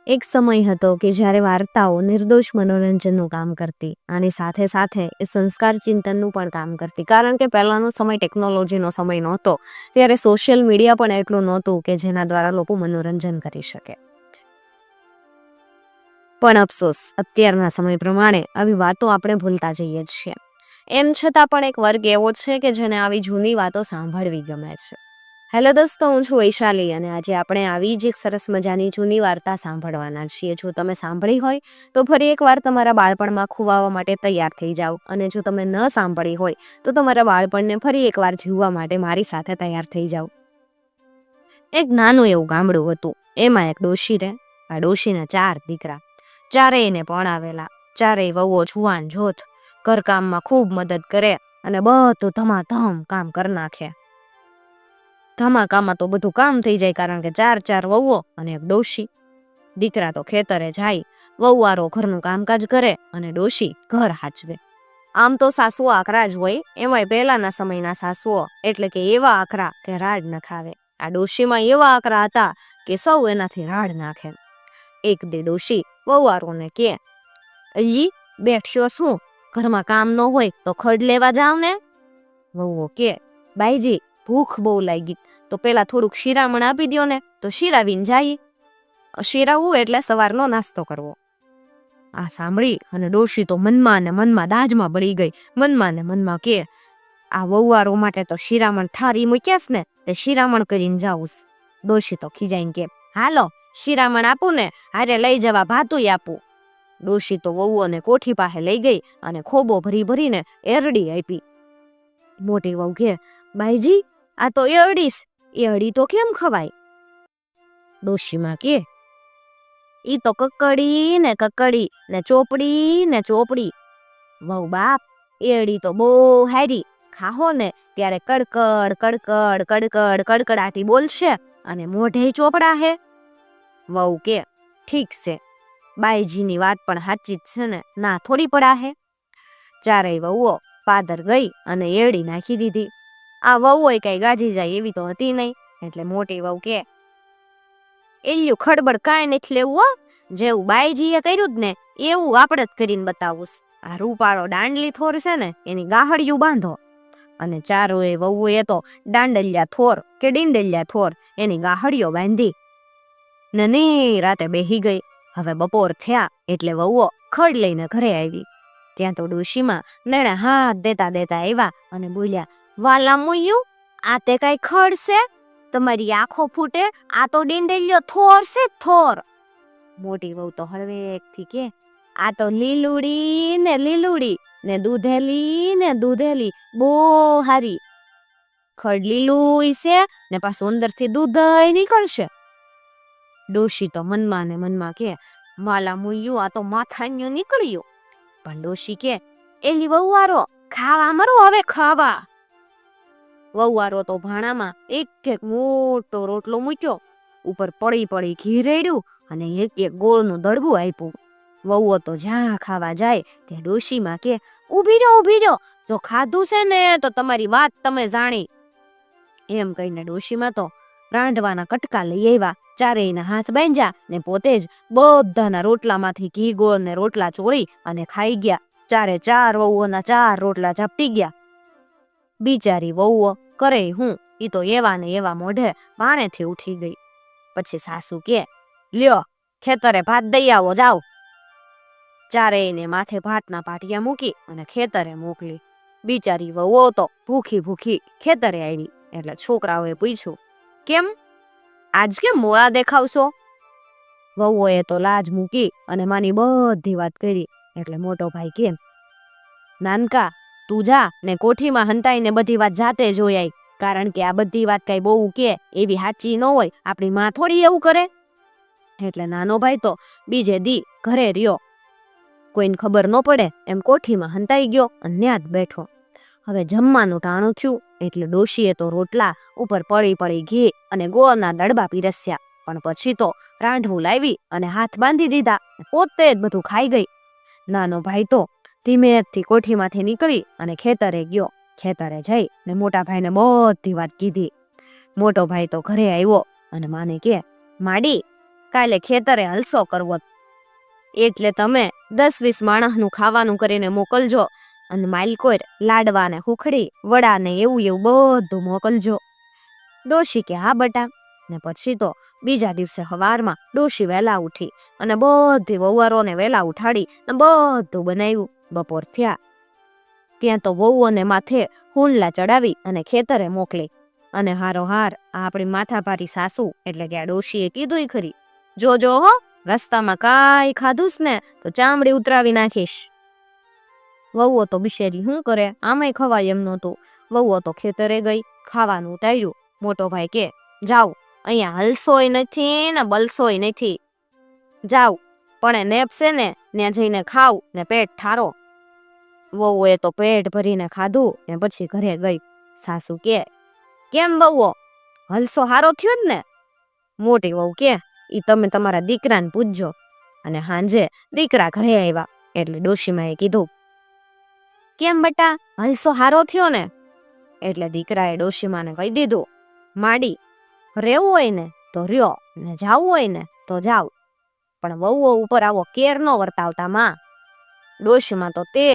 એક સમય હતો કે જ્યારે વાર્તાઓ નિર્દોષ મનોરંજનનું કામ કરતી અને સાથે સાથે એ સંસ્કાર ચિંતનનું પણ કામ કરતી. કારણ કે પહેલાનો સમય ટેકનોલોજીનો સમય નહોતો, ત્યારે સોશિયલ મીડિયા પણ એટલું નહોતું કે જેના દ્વારા લોકો મનોરંજન કરી શકે. પણ અફસોસ, અત્યારના સમય પ્રમાણે આવી વાતો આપણે ભૂલતા જઈએ છીએ. એમ છતાં પણ એક વર્ગ એવો છે કે જેને આવી જૂની વાતો સાંભળવી ગમે છે. હેલો દોસ્તો, હું છું વૈશાલી અને આજે આપણે આવી જ એક સરસ મજાની જૂની વાર્તા સાંભળવાના છીએ. જો તમે સાંભળી હોય તો ફરી એકવાર તમારા બાળપણમાં ખોવાવા માટે તૈયાર થઈ જાઓ, અને જો તમે ન સાંભળી હોય તો તમારા બાળપણને ફરી એકવાર જીવવા માટે મારી સાથે તૈયાર થઈ જાઓ. એક નાનું એવું ગામડું હતું. એમાં એક ડોશી રહે. આ ડોશીના 4 દીકરા, ચારેય એને પરણાવેલા. ચારેય વહુઓ જુવાન જોત, ઘરકામમાં ખૂબ મદદ કરે અને બધું ધમાધમ કામ કરી નાખે. ધમાકામાં તો બધું કામ થઈ જાય, કારણ કે 4 વહુઓ અને એક ડોશી. દીકરા તો ખેતરે જાય, વહુવારો ઘરનું કામકાજ કરે અને ડોશી ઘર હાચવે. આમ તો સાસુઓ આકરા જ હોય, એમાંય પહેલાના સમયના સાસુઓ એટલે કે એવા આકરા કે રાડ ન ખાવે. આ ડોશીમાં એવા આકરા હતા કે સૌ એનાથી રાડ નાખે. એક દી ડોશી વહુવારોને કે, "અલી, બેઠ્યો શું? ઘરમાં કામ ન હોય તો ખડ લેવા જાવ ને." વહુઓ કે, "બાઈજી, ભૂખ બહુ લાગી, તો પેલા થોડુંક શિરામણ આપી દ્યો ને, તો શિરાવીને જાય." શિરાવું એટલે સવારનો નાસ્તો કરવો. આ સાંભળી અને ડોશી તો મનમાં ને મનમાં દાજમાં બળી ગઈ. મનમાં ને મનમાં કે, આ વહુવારો માટે તો શિરામણ થારી મૂક્યાસ ને તે શિરામણ કરીને જાઉં. ડોશી તો ખીજાઈને કે, "હાલો, શિરામણ આપું ને હારે લઈ જવા ભાતુંય આપું." ડોશી તો વહુઓને કોઠી પાસે લઈ ગઈ અને ખોબો ભરી ભરીને એરડી આપી. મોટી વહુ કે, "બાઈજી, આ તો એરડીસ, એરડી તો કેમ ખવાય?" ડોશીમાં કે, "ઈ તો કકડી ને કકડી ને ચોપડી ને ચોપડી." વહુ, "બાપ, એરડી તો બહુ હારી, ખાહો ને ત્યારે કડકડ કડકડ કડકડ કડકડાટી બોલશે અને મોઢે ચોપડા હે." વહુ કે, "ઠીક છે, બાઈજીની વાત પણ સાચી જ છે ને, ના થોડી પડા હે." ચારેય વહુઓ પાદર ગઈ અને એરડી નાખી દીધી. આ વહુઓય કઈ ગાજી જાય એવી તો હતી નહીં, એટલે મોટી વહુ કે, "એલ્યું ખડબડ કાંઈ નથી લેવું હો, જેવું બાઈજીએ કર્યું જ ને એવું આપણે જ કરીને બતાવું. આ રૂપાળો દાંડલી થોર છે ને એની ગાહડિયું બાંધો." અને ચારોય વહુએ તો દાંડલિયા થોર કે ડીંડલિયા થોર એની ગાહડીઓ બાંધી ને રાતે બેહી ગઈ. હવે બપોર થયા એટલે વહુઓ ખડ લઈને ઘરે આવી. ત્યાં તો ડોશીમાં નેણે હાથ દેતા દેતા આવ્યા અને બોલ્યા, "વાલા મુયું, આ તે કઈ ખડ છે? તમારી આંખો ફૂટે, આ તો ડીંડલિયો થોર છે, થોર." મોટી વહુ તો હળવેકથી કે, "આ તો લીલુડી ને દૂધેલી બહુ હારી. ખડ લીલું છે ને પાછું અંદરથી દૂધ નીકળશે." ડોશી તો મનમાં ને મનમાં કે, "માલા મુયું, આ તો માથાન્યું નીકળ્યું." પણ ડોશી કે, "એલી વહુવારો, ખાવા મરો હવે, ખાવા." વહુવારો તો ભાણામાં એક મોટો રોટલો મૂક્યો, ઉપર પડી પડી ઘી રેડ્યું અને એક ગોળનું દડબું આપ્યું. વહુઓ તો જ્યાં ખાવા જાય ત્યાં ડોશીમાં કે, ઊભી રહ્યો, જો ખાધું છે ને તો તમારી વાત તમે જાણી." એમ કહીને ડોશીમાં તો રાંધવાના કટકા લઈ આવ્યા. ચારેયના હાથ બાંધ્યા ને પોતે જ બધાના રોટલામાંથી ઘી ગોળ ને રોટલા ચોળી અને ખાઈ ગયા. 4 વહુઓના 4 રોટલા ઝાપટી ગયા. બિચારી વહુઓ કરે હું, ઈ તો એવા ને એવા મોઢે પાણેથી ઉઠી ગઈ. પછી સાસુ કે, "લ્યો, ખેતરે ભાત દઈ આવો, જાઓ." ચારેયને માથે ભાતના પાટિયા મૂકી અને ખેતરે મોકલી. બિચારી વહુઓ તો ભૂખી ખેતરે આવી. એટલે છોકરાઓએ પૂછ્યું, "કેમ આજ કેમ મોળા દેખાવશો?" વહુઓએ તો લાજ મૂકી અને માની બધી વાત કરી. એટલે મોટો ભાઈ કે, "નાનકા, તું જા ને કોઠીમાં હંતાઈને બધી વાત જાતે જોઈ આય, કારણ કે આ બધી વાત કઈ બહુ કે એવી સાચી ન હોય, આપણી માં થોડી એવું કરે." એટલે નાનો ભાઈ તો બીજે દી ઘરે રહ્યો. કોઈને ખબર ન પડે એમ કોઠીમાં હંતાઈ ગયો અને ન્યા જ બેઠો. હવે જમવાનું ટાણું થયું એટલે ડોશીએ તો રોટલા ઉપર પડી ઘી અને ગોળના દડબા પીરસ્યા. પણ પછી તો રાંધવું લાવી અને હાથ બાંધી દીધા, પોતે જ બધું ખાઈ ગઈ. નાનો ભાઈ તો ધીમેથી કોઠીમાંથી નીકળી અને ખેતરે ગયો. ખેતરે જઈ ને મોટા ભાઈને બધી વાત કીધી. મોટો ભાઈ તો ઘરે આવ્યો અને માને કે, "માડી, કાલે ખેતરે હલસો કરવો, એટલે તમે 10-20 માણસનું ખાવાનું કરીને મોકલજો અને માલકોર લાડવા ને હુખડી વડા ને એવું એવું બધું મોકલજો. ડોશી કે હા બટા. ને પછી તો બીજા દિવસે સવારમાં ડોશી વહેલા ઉઠી અને બધી વહુવારોને વહેલા ઉઠાડી ને બધું બનાવ્યું. બપોર થયા ત્યાં તો વહુઓને માથે હુંલા ચડાવી અને ખેતરે મોકલી. અને હારોહાર આપણી માથાભારી સાસુ એટલે કે આ ડોશીએ કીધું ખરી, જોજો હો, રસ્તામાં કાંઈ ખાધુંસ ને તો ચામડી ઉતરાવી નાખીશ. વહુઓ તો બિચારી શું કરે, આમાંય ખવાય એમ નહોતું. વહુઓ તો ખેતરે ગઈ, ખાવાનું ઉતાર્યું. મોટો ભાઈ કે જાવ, અહીંયા હલસોય નથી ને બલસોય નથી, જાવ પણ નેપસે ને ત્યાં જઈને ખાવ ને પેટ ઠારો. વહુએ તો પેટ ભરીને ખાધું ને પછી ઘરે ગઈ. સાસુ કે કેમ વહુઓ, હલસો હારો થયો જ ને? મોટી વહુ કે ઈ તમે તમારા દીકરાને પૂછજો. અને હાંજે દીકરા ઘરે આવ્યા એટલે ડોશીમાએ કીધું, કેમ બટા, હલસો હારો થયો ને? એટલે દીકરાએ ડોશીમાને કહી દીધું, માડી, રહેવું હોય ને તો રહ્યો ને જાવું હોય ને તો જાવ, પણ વહુઓ ઉપર આવો કેર ન વર્તાવતા માં. ડોશીમાં તો તે